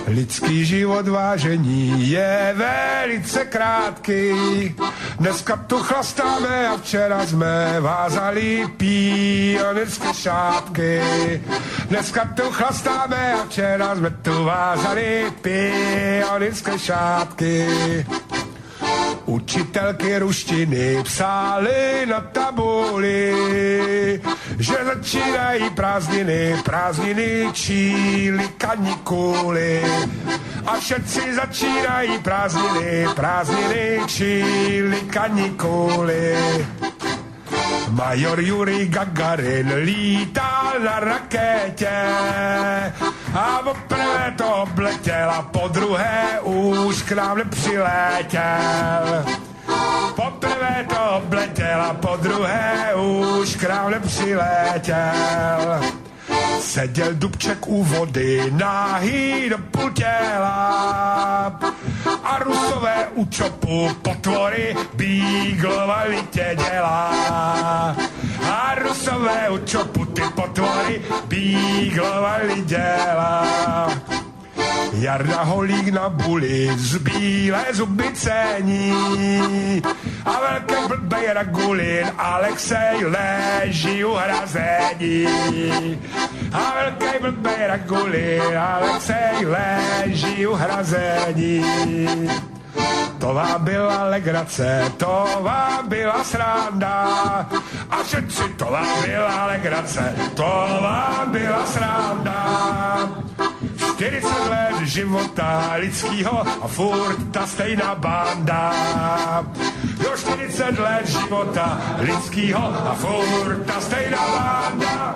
Lidský život vážení je velice krátký. Dneska tu chlastáme a včera jsme vázali pionýrské šátky. Dneska tu chlastáme a včera jsme tu vázali pionýrské šátky. Učitelky ruštiny psali na tabuli, že začínají prázdniny číli kanikuly. A všetci začínají prázdniny číli kanikuly. Major Jurij Gagarin lítal na rakétě a poprvé to obletěl a po druhé už k nám nepřilétěl. Poprvé to obletěl a po druhé už k nám nepřilétěl. Seděl Dubček u vody, náhý do půl těla a Rusové u čopu potvory bíglovali tě dělá. A Rusové u čopu ty potvory bíglovali dělá. Jarda Holík na buli z bílé zuby cení a velký blbej Ragulin Alexej leží u hrazení. A velký blbej Ragulin Alexej leží u hrazení. To vám byla legrace, to vám byla sranda. A všetci, to vám byla legrace, to vám byla sranda. 40 let života lidskýho a furt ta stejná banda. Jo, 40 let života lidskýho a furt ta stejná banda.